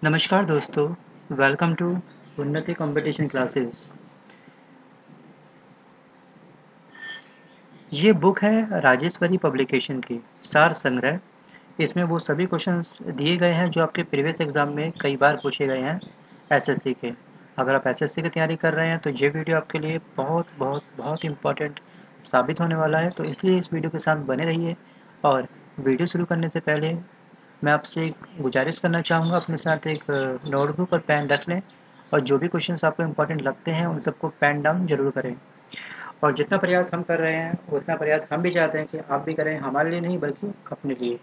नमस्कार दोस्तों, welcome to उन्नति कंपटीशन क्लासेस। ये बुक है राजेश्वरी पब्लिकेशन की सार संग्रह। इसमें वो सभी क्वेश्चंस दिए गए हैं जो आपके प्रीवियस एग्जाम में कई बार पूछे गए हैं एसएससी के। अगर आप एसएससी की तैयारी कर रहे हैं तो ये वीडियो आपके लिए बहुत बहुत बहुत इम्पोर्टेंट साबित होने वाला है, तो इसलिए इस वीडियो के साथ बने रहिए। और वीडियो शुरू करने से पहले मैं आपसे एक गुजारिश करना चाहूँगा, अपने साथ एक नोटबुक और पेन रख लें और जो भी क्वेश्चंस आपको इम्पोर्टेंट लगते हैं उन सबको पेन डाउन जरूर करें। और जितना प्रयास हम कर रहे हैं उतना प्रयास हम भी चाहते हैं कि आप भी करें, हमारे लिए नहीं बल्कि अपने लिए।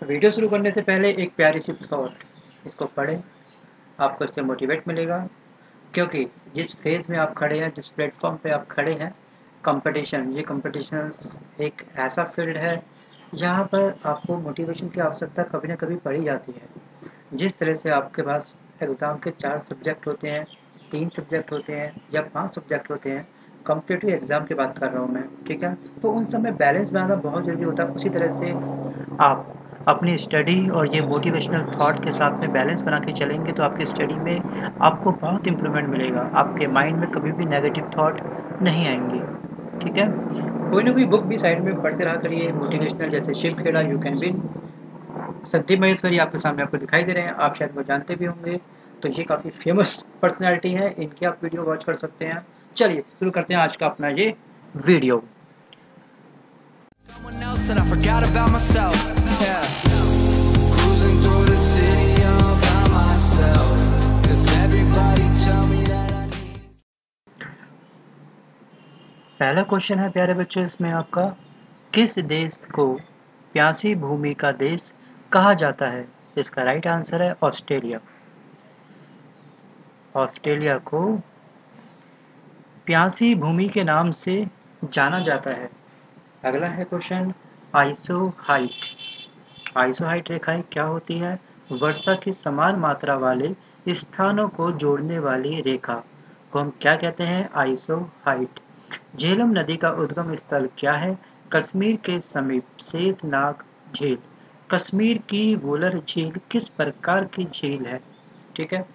वीडियो शुरू करने से पहले एक प्यारी सी थॉट, इसको पढ़ें, आपको इससे मोटिवेट मिलेगा। क्योंकि जिस फेज़ में आप खड़े हैं, जिस प्लेटफॉर्म पे आप खड़े हैं, कंपटीशन, ये कंपटीशंस एक ऐसा फील्ड है जहाँ पर आपको मोटिवेशन की आवश्यकता कभी ना कभी पड़ी जाती है। जिस तरह से आपके पास एग्ज़ाम के 4 सब्जेक्ट होते हैं, 3 सब्जेक्ट होते हैं या 5 सब्जेक्ट होते हैं, कॉम्पिटिटिव एग्ज़ाम की बात कर रहा हूँ मैं, ठीक है? तो उन सब में बैलेंस बनाना बहुत ज़रूरी होता है। उसी तरह से आप अपनी स्टडी और ये मोटिवेशनल थॉट के साथ में बैलेंस बना के चलेंगे तो आपकी स्टडी में आपको बहुत इम्प्रूवमेंट मिलेगा। आपके माइंड में कभी भी नेगेटिव थॉट नहीं आएंगे, ठीक है? कोई ना कोई बुक भी साइड में पढ़ते रहा करिए, मोटिवेशनल, जैसे Shiv Khera, you can win. Sandeep Maheshwari आपके सामने आपको दिखाई दे रहे हैं, आप शायद वो जानते भी होंगे। तो ये काफ़ी फेमस पर्सनैलिटी है, इनकी आप वीडियो वॉच कर सकते हैं। चलिए शुरू करते हैं आज का अपना ये video. Someone else that I forgot about myself. Yeah. Cruising through the city all by myself. 'Cause everybody tell me that I need. पहला क्वेश्चन है प्यारे बच्चों इसमें आपका, किस देश को प्यासी भूमि का देश कहा जाता है? इसका राइट आंसर है ऑस्ट्रेलिया। ऑस्ट्रेलिया को प्यासी भूमि के नाम से जाना जाता है। अगला है क्वेश्चन, आइसोहाइट। आइसोहाइट रेखाएं क्या होती है? वर्षा की समान मात्रा वाले स्थानों को जोड़ने वाली रेखा को हम क्या कहते हैं? आइसोहाइट। झेलम नदी का उद्गम स्थल क्या है? कश्मीर के समीप शेषनाग झील। कश्मीर की वुलर झील किस प्रकार की झील है? ठीक है,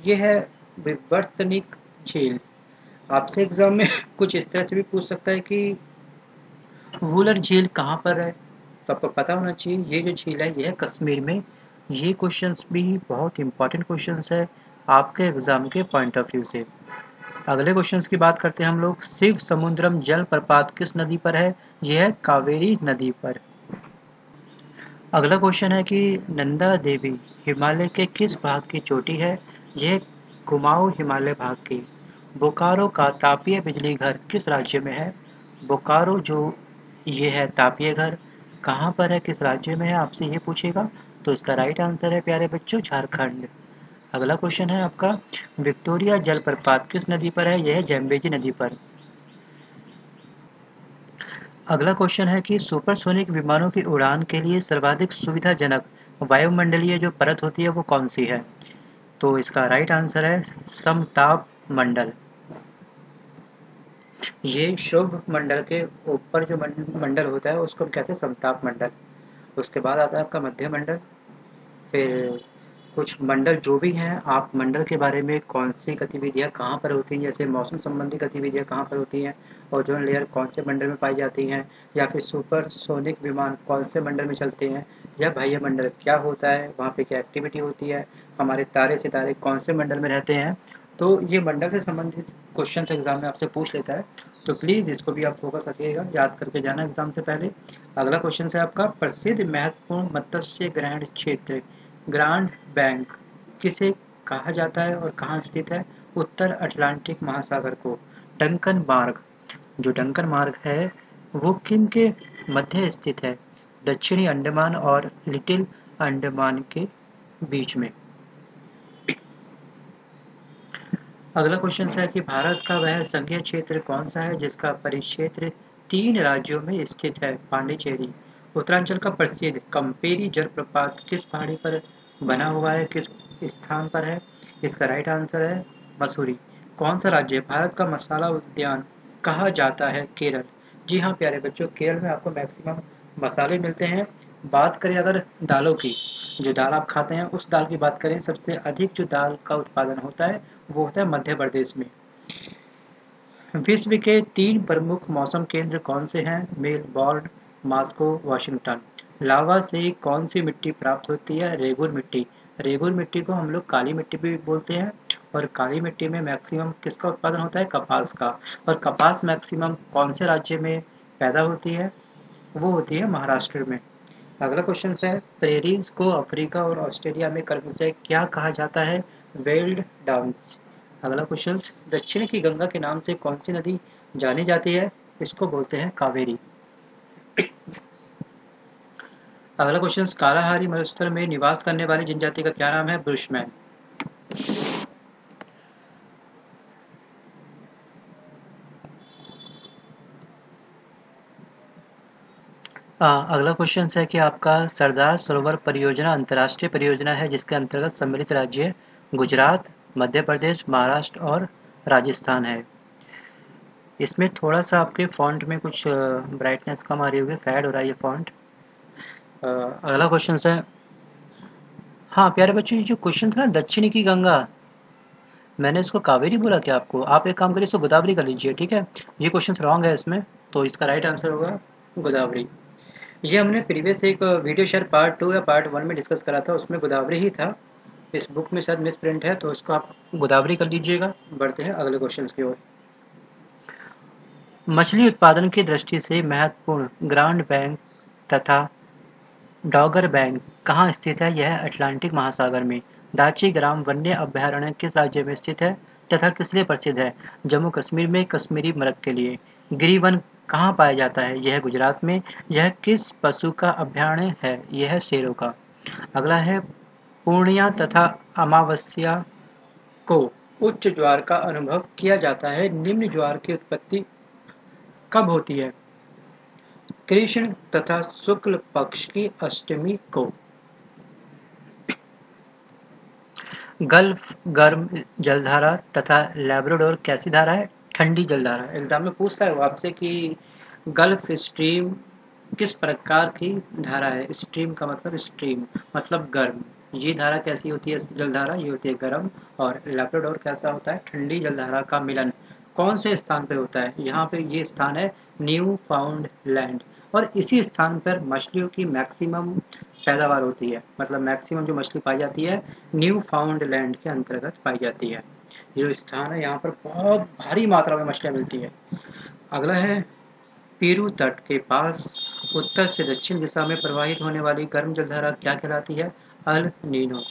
ये है विवर्तनिक झील। आपसे एग्जाम में कुछ इस तरह से भी पूछ सकता है कि वुलर झील कहाँ पर है, तो आपको पता होना चाहिए ये जो झील है ये है कश्मीर में। ये क्वेश्चंस भी बहुत इंपॉर्टेंट क्वेश्चंस है आपके एग्जाम के पॉइंट ऑफ व्यू से। अगले क्वेश्चंस की बात करते हैं हम लोग। शिव समुद्रम जल प्रपात किस नदी पर है? यह है कावेरी नदी पर। अगला क्वेश्चन है कि नंदा देवी हिमालय के किस भाग की चोटी है? यह कुमाऊं हिमालय भाग की। बोकारो का तापीय बिजली घर किस राज्य में है? बोकारो जो ये है तापीय घर कहाँ पर है, किस राज्य में है, आपसे ये पूछेगा। तो इसका राइट आंसर है प्यारे बच्चों झारखंड। अगला क्वेश्चन है आपका, विक्टोरिया जलप्रपात किस नदी पर है? यह है जैम्बेजी नदी पर। अगला क्वेश्चन है कि सुपरसोनिक विमानों की उड़ान के लिए सर्वाधिक सुविधाजनक वायुमंडलीय जो परत होती है वो कौन सी है? तो इसका राइट आंसर है समताप मंडल। ये शुभ मंडल के ऊपर जो मंडल होता है उसको हम कहते हैं समताप मंडल। उसके बाद आता है आपका मध्य मंडल, फिर कुछ मंडल जो भी हैं, आप मंडल के बारे में कौन सी गतिविधियाँ कहाँ पर होती हैं, जैसे मौसम संबंधी गतिविधियाँ कहाँ पर होती हैं, ओजोन लेयर कौन से मंडल में पाई जाती हैं, या फिर सुपर सोनिक विमान कौन से मंडल में चलते हैं, या बाह्य मंडल क्या होता है, वहाँ पे क्या एक्टिविटी होती है, हमारे तारे सितारे कौन से मंडल में रहते हैं। तो ये मंडल से संबंधित क्वेश्चन एग्जाम में आपसे पूछ लेता है, तो प्लीज़ इसको भी आप फोकस रखिएगा, याद करके जाना एग्जाम से पहले। अगला क्वेश्चन है आपका, प्रसिद्ध महत्वपूर्ण मत्स्य ग्रहण क्षेत्र ग्रांड बैंक किसे कहा जाता है और कहाँ स्थित है? उत्तर अटलांटिक महासागर को। डंकन मार्ग, जो डंकन मार्ग है वो किन के मध्य स्थित है? दक्षिणी अंडमान और लिटिल अंडमान के बीच में। अगला क्वेश्चन है कि भारत का वह संघीय क्षेत्र कौन सा है जिसका परिक्षेत्र 3 राज्यों में स्थित है? पांडिचेरी। उत्तरांचल का प्रसिद्ध कंपेरी जलप्रपात किस पहाड़ी पर बना हुआ है, किस स्थान पर है? इसका राइट आंसर है मसूरी। कौन सा राज्य भारत का मसाला उद्यान कहा जाता है? केरल। जी हाँ प्यारे बच्चों, केरल में आपको मैक्सिमम मसाले मिलते हैं बात करें अगर दालों की, जो दाल आप खाते हैं उस दाल की बात करें, सबसे अधिक जो दाल का उत्पादन होता है वो होता है मध्य प्रदेश में। विश्व के 3 प्रमुख मौसम केंद्र कौन से हैं? Melbourne, Moscow, Washington. लावा से कौन सी मिट्टी प्राप्त होती है? रेगुर मिट्टी। रेगुर मिट्टी को हम लोग काली मिट्टी भी बोलते हैं। और काली मिट्टी में मैक्सिमम किसका उत्पादन होता है? कपास का। और कपास मैक्सिमम कौन से राज्य में पैदा होती है? वो होती है महाराष्ट्र में। अगला क्वेश्चन है, प्रेरीज को अफ्रीका और ऑस्ट्रेलिया में क्रमशः क्या कहा जाता है? Weld downs. अगला क्वेश्चन, दक्षिण की गंगा के नाम से कौन सी नदी जानी जाती है? इसको बोलते हैं कावेरी। अगला क्वेश्चन, कालाहारी मरुस्थल में निवास करने वाली जनजाति का क्या नाम है? बुशमैन। अगला क्वेश्चन है कि आपका सरदार सरोवर परियोजना अंतर्राष्ट्रीय परियोजना है जिसके अंतर्गत सम्मिलित राज्य गुजरात, मध्य प्रदेश, महाराष्ट्र और राजस्थान है। इसमें थोड़ा सा आपके फॉन्ट में कुछ ब्राइटनेस कम आ रही होगी, फेड हो रहा है ये फॉन्ट। अगला क्वेश्चन है, हाँ प्यारे बच्चों, ये जो क्वेश्चन था ना दक्षिण की गंगा, मैंने इसको कावेरी बोला क्या आपको? आप एक काम करिए, इसको गोदावरी कर लीजिए, ठीक है। ये क्वेश्चन रॉन्ग है इसमें, तो इसका राइट आंसर होगा गोदावरी। ये हमने प्रीवियस एक वीडियो शायद पार्ट 2 या पार्ट 1 में डिस्कस करा था, उसमें गोदावरी ही था। इस बुक में शायद मिस प्रिंट है, तो इसको आप गोदावरी कर लीजिएगा। बढ़ते हैं अगले क्वेश्चन की ओर। मछली उत्पादन की दृष्टि से महत्वपूर्ण ग्रांड बैंक तथा डॉगर बैंक कहाँ स्थित है? यह अटलांटिक महासागर में। दाची ग्राम वन्य अभयारण्य किस राज्य में स्थित है तथा किस लिए प्रसिद्ध है? जम्मू कश्मीर में कश्मीरी मृग के लिए। गिरिवन कहाँ पाया जाता है? यह गुजरात में। यह किस पशु का अभयारण्य है? यह शेरों का। अगला है, पूर्णिया तथा अमावस्या को उच्च ज्वार का अनुभव किया जाता है। निम्न ज्वार की उत्पत्ति कब होती है? कृष्ण तथा शुक्ल पक्ष की अष्टमी को। गल्फ गर्म जलधारा तथा लैब्राडोर कैसी धारा है? ठंडी जलधारा। एग्जाम में पूछता है वो आपसे कि गल्फ स्ट्रीम किस प्रकार की धारा है? स्ट्रीम का मतलब स्ट्रीम मतलब गर्म। ये धारा कैसी होती है? जलधारा ये होती है गर्म। और लैब्राडोर कैसा होता है? ठंडी जलधारा का मिलन कौन से स्थान पे होता है? यहाँ पे ये स्थान है न्यू फाउंड लैंड। और इसी स्थान पर मछलियों की मैक्सिमम पैदावार होती है, मतलब मैक्सिमम जो मछली पाई जाती है न्यू फाउंड लैंड के अंतर्गत पाई जाती है। ये जो स्थान है यहाँ पर बहुत भारी मात्रा में मछलियाँ मिलती है। अगला है, पेरू तट के पास उत्तर से दक्षिण दिशा में प्रवाहित होने वाली गर्म जलधारा क्या कहलाती है? El Nino.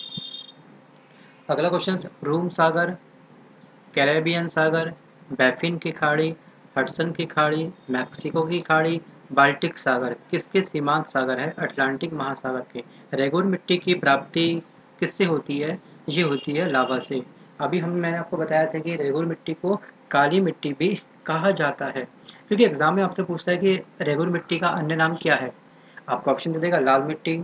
अगला क्वेश्चन, रूम सागर, कैरेबियन सागर, बैफिन की खाड़ी, हडसन की खाड़ी, मैक्सिको की खाड़ी, बाल्टिक सागर किसके सीमांत सागर है? अटलांटिक महासागर के। रेगुर मिट्टी की प्राप्ति किससे होती है? ये होती है लावा से। अभी मैंने आपको बताया था कि रेगुर मिट्टी को काली मिट्टी भी कहा जाता है, क्योंकि एग्जाम में आपसे पूछता है कि रेगुर मिट्टी का अन्य नाम क्या है। आपको ऑप्शन दे देगा लाल मिट्टी,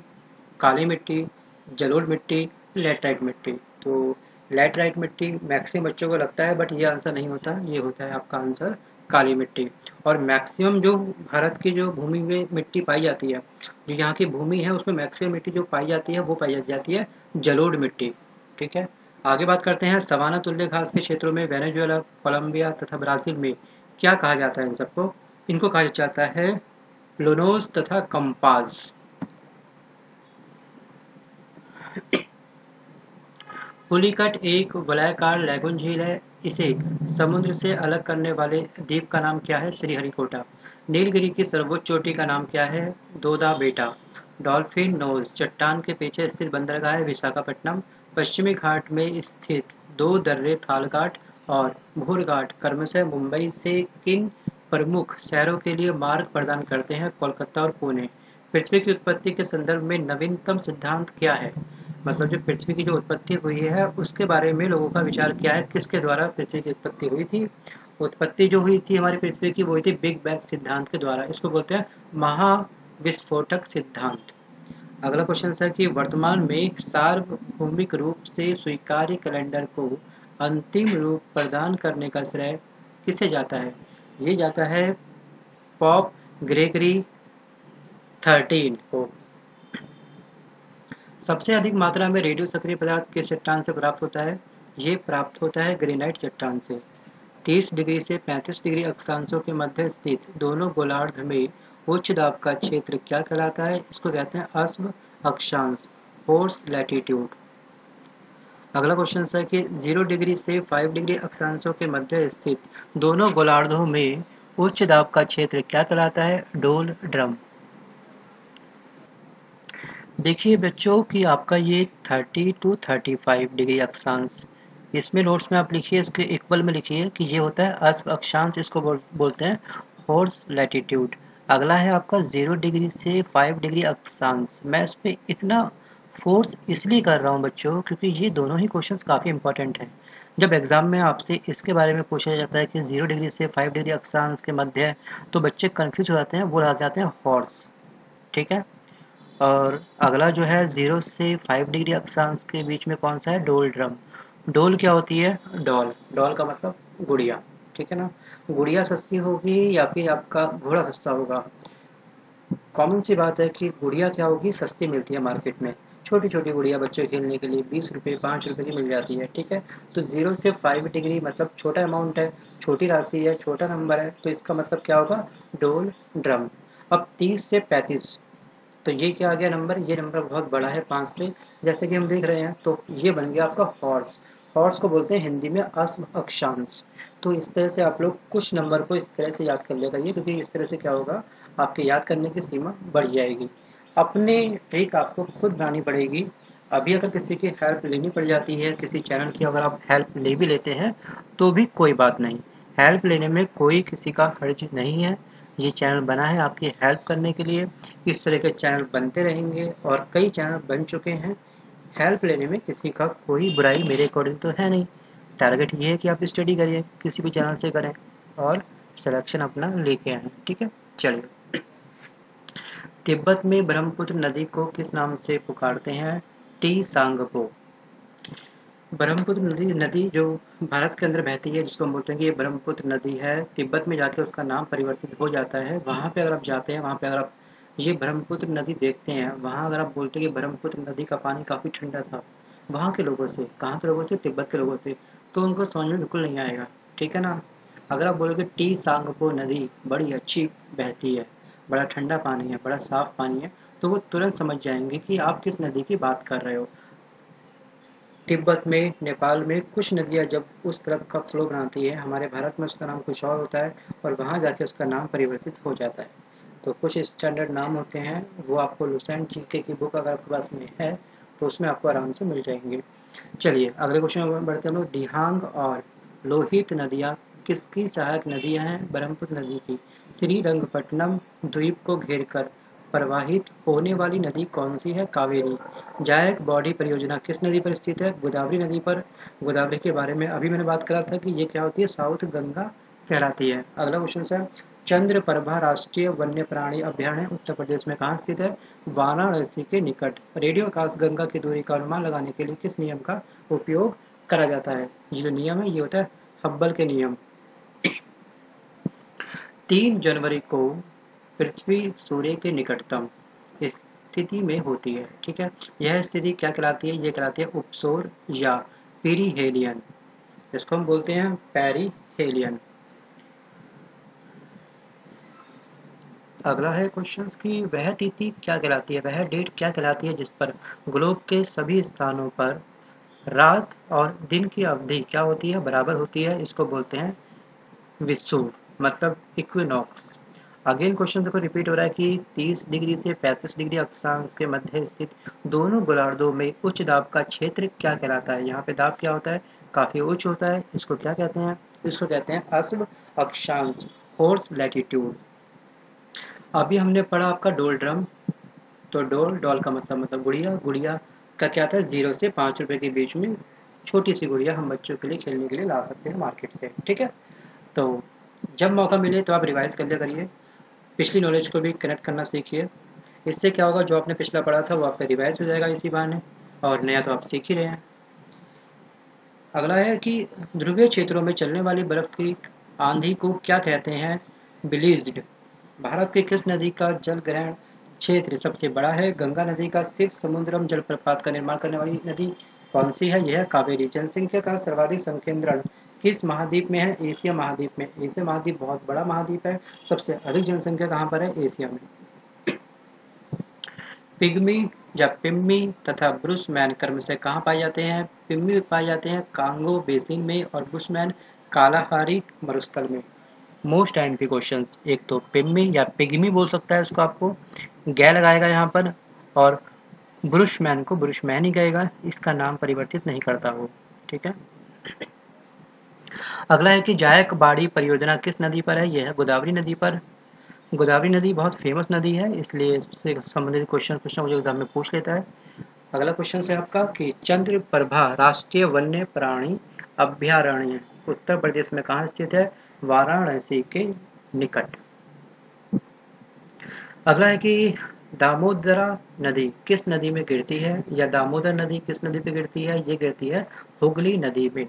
काली मिट्टी, जलोढ़ मिट्टी, लेटराइट मिट्टी। तो लेटराइट मिट्टी मैक्सिमम बच्चों को लगता है, बट ये आंसर नहीं होता, ये होता है आपका आंसर काली मिट्टी। और मैक्सिमम जो भारत की जो भूमि में मिट्टी पाई जाती है, जो यहाँ की भूमि है उसमें मैक्सिमम मिट्टी जो पाई जाती है वो पाई जाती है जलोढ़ मिट्टी। ठीक है, आगे बात करते हैं, सवाना तुल्य घास के क्षेत्रों में वेनेजुएला, कोलंबिया तथा ब्राजील में क्या कहा जाता है? इन सबको, इनको कहा जाता है लोनोस तथा कंपास। पुलिकट एक वलयाकार लैगून झील है। इसे समुद्र से अलग करने वाले द्वीप का नाम क्या है? श्रीहरिकोटा। नीलगिरी की सर्वोच्च चोटी का नाम क्या है? दोदा बेटा। डॉल्फिन नोज चट्टान के पीछे स्थित बंदरगाह है विशाखापट्टनम। पश्चिमी घाट में स्थित दो दर्रे थालघाट और भूरघाट क्रमशः मुंबई से किन प्रमुख शहरों के लिए मार्ग प्रदान करते हैं? कोलकाता और पुणे। पृथ्वी की उत्पत्ति के संदर्भ में नवीनतम सिद्धांत क्या है? मतलब जो पृथ्वी की जो उत्पत्ति हुई है उसके बारे में लोगों का विचार क्या है? किसके द्वारा पृथ्वी की उत्पत्ति हुई थी? उत्पत्ति जो हुई थी हमारी पृथ्वी की वो हुई थी बिग बैंग सिद्धांत के द्वारा। इसको बोलते हैं महाविस्फोटक सिद्धांत। अगला क्वेश्चन है कि वर्तमान में सार्वभौमिक रूप से स्वीकार्य कैलेंडर को अंतिम रूप प्रदान करने का श्रेय किसे जाता है? ये जाता है पॉप ग्रेगरी 13 को। सबसे अधिक मात्रा में रेडियो सक्रिय पदार्थ किस चट्टान से प्राप्त होता है? ये प्राप्त होता है ग्रेनाइट चट्टान से। 30 डिग्री से 35 डिग्री अक्षांशों के मध्य स्थित दोनों गोलार्ध में उच्च दाब का क्षेत्र क्या कहलाता है? इसको कहते हैं अश्व अक्षांश, फोर्स लैटिट्यूड। अगला क्वेश्चन है कि 0 डिग्री से 5 डिग्री अक्षांशों के मध्य स्थित दोनों गोलार्धों में उच्च दाब का क्षेत्र क्या कहलाता है? डोल ड्रम। देखिए बच्चों कि आपका ये 30 to 35 डिग्री अक्षांश, इसमें नोट्स में आप लिखिए, इसके इक्वल में लिखिए कि ये होता है अश्व अक्षांश, इसको बोलते हैं हॉर्स लैटिट्यूड। अगला है आपका 0 डिग्री से 5 डिग्री अक्षांश। मैं इस पर इतना फोर्स इसलिए कर रहा हूँ बच्चों क्योंकि ये दोनों ही क्वेश्चंस काफ़ी इंपॉर्टेंट हैं। जब एग्जाम में आपसे इसके बारे में पूछा जाता है कि 0 डिग्री से 5 डिग्री अक्षांश के मध्य है, तो बच्चे कन्फ्यूज हो जाते हैं, वो आ जाते हैं हॉर्स। ठीक है। और अगला जो है 0 से 5 डिग्री अक्षांश के बीच में कौन सा है? डोल ड्रम। डोल क्या होती है? डॉल। डॉल का मतलब गुड़िया। ठीक है ना। गुड़िया सस्ती होगी या फिर आपका घोड़ा सस्ता होगा? कॉमन सी बात है कि गुड़िया क्या होगी? सस्ती मिलती है मार्केट में। छोटी छोटी गुड़िया बच्चों खेलने के लिए 20 रुपये 5 रुपये की मिल जाती है। ठीक है। तो 0 से 5 डिग्री मतलब छोटा अमाउंट है, छोटी राशि है, छोटा नंबर है, तो इसका मतलब क्या होगा? डोल ड्रम। अब 30 से 35, तो ये क्या आ गया नंबर? ये नंबर बहुत बड़ा है 5 से, जैसे कि हम देख रहे हैं। तो ये बन गया आपका हॉर्स। हॉर्स को बोलते हैं हिंदी में अश्व अक्षांश। तो इस तरह से आप लोग कुछ नंबर को इस तरह से याद कर ले करिए, क्योंकि इस तरह से क्या होगा, आपके याद करने की सीमा बढ़ जाएगी। अपने ट्रिक आपको खुद बनानी पड़ेगी। अभी अगर किसी की हेल्प लेनी पड़ जाती है, किसी चैनल की अगर आप हेल्प ले भी लेते हैं तो भी कोई बात नहीं, हेल्प लेने में कोई किसी का हर्ज नहीं है। ये चैनल बना है आपकी हेल्प करने के लिए। इस तरह के चैनल बनते रहेंगे और कई चैनल बन चुके हैं। हेल्प लेने में किसी का कोई बुराई मेरे अकॉर्डिंग तो है नहीं। टारगेट ये है कि आप स्टडी करिए, किसी भी चैनल से करें और सिलेक्शन अपना लेके आएँ। ठीक है। चलिए, तिब्बत में ब्रह्मपुत्र नदी को किस नाम से पुकारते हैं? टी सांगपो। ब्रह्मपुत्र नदी जो भारत के अंदर बहती है, जिसको हम बोलते हैं कि ये ब्रह्मपुत्र नदी है, तिब्बत में जाके उसका नाम परिवर्तित हो जाता है। वहाँ पे अगर आप जाते हैं, वहाँ पे अगर आप ये ब्रह्मपुत्र नदी देखते हैं, वहाँ अगर आप बोलते हैं कि ब्रह्मपुत्र नदी का पानी काफ़ी ठंडा था, वहाँ के लोगों से, कहाँ के लोगों से? तिब्बत के लोगों से, तो उनको समझ में बिल्कुल नहीं आएगा। ठीक है ना। अगर आप बोलोगे टी सांगपो नदी बड़ी अच्छी बहती है, बड़ा ठंडा पानी है, बड़ा साफ पानी है, तो वो तुरंत समझ जाएंगे कि आप किस नदी की बात कर रहे हो। तिब्बत में, नेपाल में कुछ नदियाँ जब उस तरफ का फ्लो बनाती है, हमारे भारत में उसका नाम कुछ और होता है और वहाँ जाके उसका नाम परिवर्तित हो जाता है। तो कुछ स्टैंडर्ड नाम होते हैं, वो आपको लुसेंट जीके की बुक अगर आपके पास में है तो उसमें आपको आराम से मिल जाएंगे। चलिए अगले क्वेश्चन में बढ़ते हैं लोग। दिहांग और लोहित नदियाँ किसकी सहायक नदियाँ हैं? ब्रह्मपुत्र नदी की। श्रीरंगपट्टनम द्वीप को घेरकर प्रवाहित होने वाली नदी कौन सी है? कावेरी। जायक बॉडी परियोजना किस नदी पर स्थित है? गोदावरी नदी पर। गोदावरी के बारे में अभी मैंने बात करा था कि ये क्या होती है? साउथ गंगा कहलाती है। अगला क्वेश्चन है, चंद्रप्रभा राष्ट्रीय वन्य प्राणी अभ्यारण्य उत्तर प्रदेश में कहाँ स्थित है? वाराणसी के निकट। रेडियो आकाश गंगा की दूरी का अनुमान लगाने के लिए किस नियम का उपयोग करा जाता है? ये जो नियम है ये होता है हब्बल के नियम। 3 जनवरी को पृथ्वी सूर्य के निकटतम स्थिति में होती है। ठीक है। यह स्थिति क्या कहलाती है? ये कहलाती है उपसौर या पेरीहेलियन। इसको हम बोलते हैं पेरीहेलियन। अगला है क्वेश्चंस की वह तिथि क्या कहलाती है, वह डेट क्या कहलाती है जिस पर ग्लोब के सभी स्थानों पर रात और दिन की अवधि क्या होती है? बराबर होती है। इसको बोलते हैं विषुव, मतलब इक्विनॉक्स। अगेन क्वेश्चन देखो रिपीट हो रहा है कि 30 डिग्री से 35 डिग्री अक्षांश के मध्य स्थित दोनों गोलार्धों में उच्च दाब का क्षेत्र क्या कहलाता है? यहाँ पे दाब क्या होता है? काफी उच्च होता है। इसको क्या कहते हैं? इसको कहते हैं अश्व अक्षांश, हॉर्स लैटिट्यूड। अभी हमने पढ़ा आपका डोल ड्रम। तो डॉल का मतलब गुड़िया। गुड़िया का क्या था? 0 से 5 रुपए के बीच में छोटी सी गुड़िया हम बच्चों के लिए खेलने के लिए ला सकते हैं मार्केट से। ठीक है। तो जब मौका मिले तो आप रिवाइज कर लिया करिए, पिछली नॉलेज को भी कनेक्ट करना सीखिए। इससे क्या होगा, जो आपने पिछला पढ़ा था वो आपका रिवाइज हो जाएगा इसी बहाने, और नया तो आप सीख ही रहे हैं। अगला है कि ध्रुवीय क्षेत्रों में चलने वाली बर्फ की आंधी को क्या कहते हैं? ब्लीज्ड। भारत की किस नदी का जल ग्रहण क्षेत्र सबसे बड़ा है। गंगा नदी का शिव समुद्रम जलप्रपात का निर्माण करने वाली नदी कौन सी है? यह है कावेरी। जनसंख्या का सर्वाधिक संकेंद्रण किस महाद्वीप में है? एशिया महाद्वीप में। एशिया महाद्वीप बहुत बड़ा महाद्वीप है। सबसे अधिक जनसंख्या कहाँ पर है? एशिया में। पिग्मी या पिम्मी तथा ब्रुशमैन क्रमशः कहाँ पाए जाते हैं? पिम्मी पाए जाते हैं कांगो बेसिन में और बुशमैन कालाहारी मरुस्थल में। मोस्ट एंड क्वेश्चन, एक तो पिम्मी या पिग्मी बोल सकता है उसको, आपको गै लगाएगा यहाँ पर, और ब्रुशमैन को ब्रुशमैन ही कहेगा, इसका नाम परिवर्तित नहीं करता वो। ठीक है। अगला है कि जायकवाड़ी परियोजना किस नदी पर है? यह है गोदावरी नदी पर। गोदावरी नदी बहुत फेमस नदी है, इसलिए इससे संबंधित क्वेश्चन कुछ ना कुछ एग्जाम में पूछ लेता है। अगला क्वेश्चन है आपका कि चंद्रप्रभा राष्ट्रीय वन्य प्राणी अभ्यारण्य उत्तर प्रदेश में कहाँ स्थित है? वाराणसी के निकट। अगला है कि दामोदरा नदी किस नदी में गिरती है? या दामोदर नदी किस नदी पे गिरती है? ये गिरती है हुगली नदी में।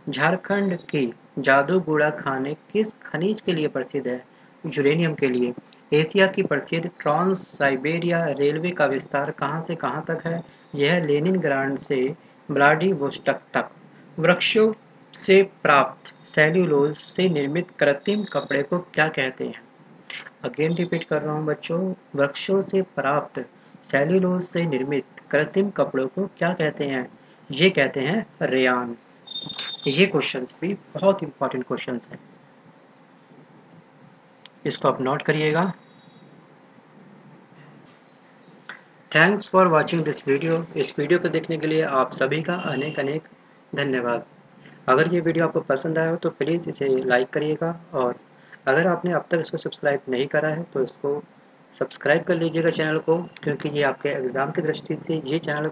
झारखंड की जादूगुड़ा खाने किस खनिज के लिए प्रसिद्ध है? यूरेनियम के लिए। एशिया की प्रसिद्ध ट्रांस साइबेरिया रेलवे का विस्तार कहाँ से कहाँ तक है? यह लेनिनग्राड से व्लादिवोस्टोक तक। वृक्षों से प्राप्त सेल्यूलोज से निर्मित कृत्रिम कपड़े को क्या कहते हैं? अगेन रिपीट कर रहा हूँ बच्चों, वृक्षों से प्राप्त सेल्यूलोज से निर्मित कृत्रिम कपड़ों को क्या कहते हैं? ये कहते हैं रेयान। ये क्वेश्चंस भी बहुत इंपॉर्टेंट क्वेश्चंस हैं, इसको आप नोट करिएगा। Thanks for watching this video. इस वीडियो को देखने के लिए आप सभी का अनेक अनेक धन्यवाद। अगर ये वीडियो आपको पसंद आया हो तो प्लीज़ इसे लाइक करिएगा, और अगर आपने अब तक इसको सब्सक्राइब नहीं करा है तो इसको सब्सक्राइब कर लीजिएगा चैनल को, क्योंकि ये आपके एग्ज़ाम की दृष्टि से ये चैनल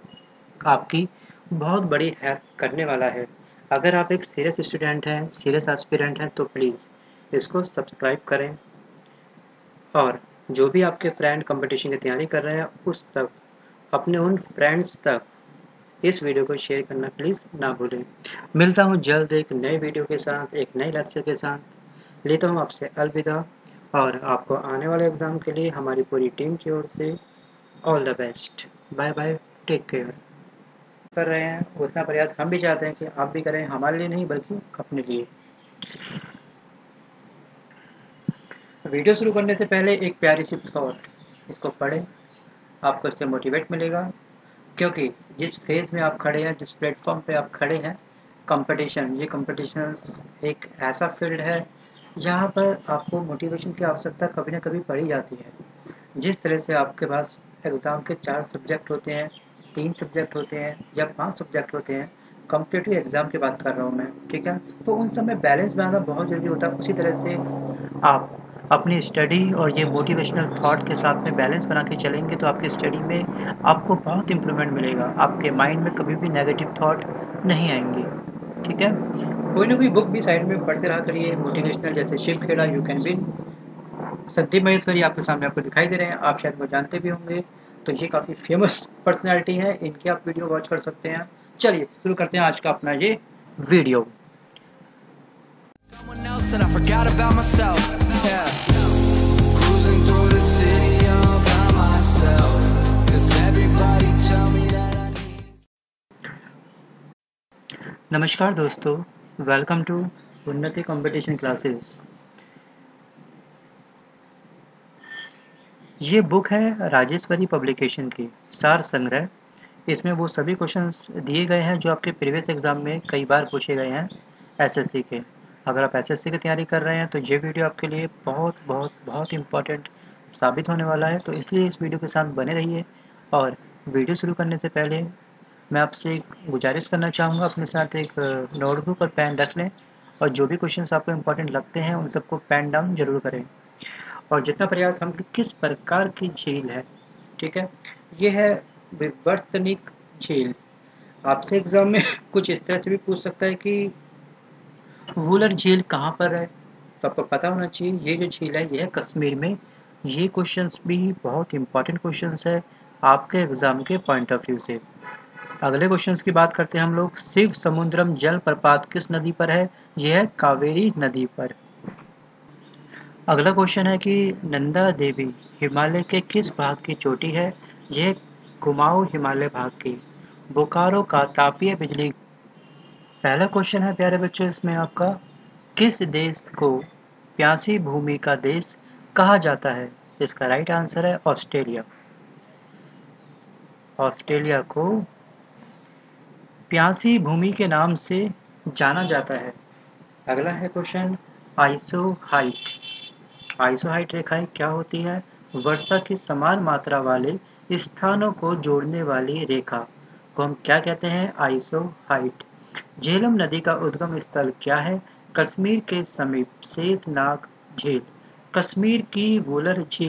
आपकी बहुत बड़ी हेल्प करने वाला है। अगर आप एक सीरियस स्टूडेंट हैं, सीरियस एस्पिरेंट हैं, तो प्लीज़ इसको सब्सक्राइब करें, और जो भी आपके फ्रेंड कंपटीशन की तैयारी कर रहे हैं उस तक, अपने उन फ्रेंड्स तक इस वीडियो को शेयर करना प्लीज़ ना भूलें। मिलता हूँ जल्द एक नए वीडियो के साथ, एक नए लेक्चर के साथ। लेता हूँ आपसे अलविदा, और आपको आने वाले एग्ज़ाम के लिए हमारी पूरी टीम की ओर से all the best. Bye bye, take care. कर रहे हैं उतना प्रयास हम भी चाहते हैं कि आप भी करें, हमारे लिए नहीं बल्कि अपने लिए। वीडियो शुरू करने से पहले एक प्यारी सी थॉट, इसको पढ़ें, आपको इससे मोटिवेट मिलेगा, क्योंकि जिस फेज़ में आप खड़े हैं, जिस प्लेटफॉर्म पे आप खड़े हैं, कंपटीशन, ये कंपटीशंस एक ऐसा फील्ड है जहाँ पर आपको मोटिवेशन की आवश्यकता कभी ना कभी पड़ी जाती है। जिस तरह से आपके पास एग्ज़ाम के 4 सब्जेक्ट होते हैं, 3 सब्जेक्ट होते हैं या 5 सब्जेक्ट होते हैं, कॉम्पिटिटिव एग्ज़ाम की बात कर रहा हूँ मैं, ठीक है, तो उन सब में बैलेंस बनाना बहुत ज़रूरी होता है। उसी तरह से आप अपनी स्टडी और ये मोटिवेशनल थॉट के साथ में बैलेंस बना के चलेंगे तो आपकी स्टडी में आपको बहुत इम्प्रूवमेंट मिलेगा। आपके माइंड में कभी भी नेगेटिव थॉट नहीं आएंगे। ठीक है, कोई ना कोई बुक भी साइड में पढ़ते रहा करिए, मोटिवेशनल, जैसे Shiv Khera, you can win. Sandeep Maheshwari आपके सामने आपको दिखाई दे रहे हैं, आप शायद वो जानते भी होंगे, तो ये काफ़ी फेमस पर्सनैलिटी है, इनकी आप वीडियो वॉच कर सकते हैं। चलिए शुरू करते हैं आज का अपना ये video. Someone else and I forgot about myself. Yeah. Cruising through the city all by myself. 'Cause everybody tell me that I need. नमस्कार दोस्तों, वेलकम टू उन्नति कंपटीशन क्लासेस। ये बुक है राजेश्वरी पब्लिकेशन की, सार संग्रह। इसमें वो सभी क्वेश्चंस दिए गए हैं जो आपके प्रीवियस एग्जाम में कई बार पूछे गए हैं एसएससी के। अगर आप एसएससी की तैयारी कर रहे हैं तो ये वीडियो आपके लिए बहुत बहुत बहुत इम्पॉर्टेंट साबित होने वाला है, तो इसलिए इस वीडियो के साथ बने रहिए। और वीडियो शुरू करने से पहले मैं आपसे एक गुजारिश करना चाहूँगा, अपने साथ एक नोटबुक और पेन रख लें, और जो भी क्वेश्चंस आपको इम्पोर्टेंट लगते हैं उन सबको पेन डाउन जरूर करें। और जितना प्रयास हम किस प्रकार की झील है, ठीक है, ये है विवर्तनिक झील। आपसे एग्जाम में कुछ इस तरह से भी पूछ सकता है कि वुलर झील कहाँ पर है, तो आपको पता होना चाहिए ये जो झील है ये है कश्मीर में। ये क्वेश्चंस भी बहुत इंपॉर्टेंट क्वेश्चंस है आपके एग्जाम के पॉइंट ऑफ व्यू से। अगले क्वेश्चंस की बात करते हैं हम लोग। शिव समुद्रम जल प्रपात किस नदी पर है? यह है कावेरी नदी पर। अगला क्वेश्चन है कि नंदा देवी हिमालय के किस भाग की चोटी है? यह कुमाऊं हिमालय भाग की। बोकारो का तापीय बिजली। पहला क्वेश्चन है प्यारे बच्चों इसमें आपका, किस देश को प्यासी भूमि का देश कहा जाता है? इसका राइट आंसर है ऑस्ट्रेलिया। ऑस्ट्रेलिया को प्यासी भूमि के नाम से जाना जाता है। अगला है क्वेश्चन, आइसोहाइट। आइसोहाइट रेखाएं क्या होती है? वर्षा की समान मात्रा वाले स्थानों को जोड़ने वाली रेखा को हम क्या कहते हैं? आइसोहाइट। झेलम नदी का उद्गम स्थल क्या है? कश्मीर के समीप शेषनाग झील। कश्मीर की वुलर झील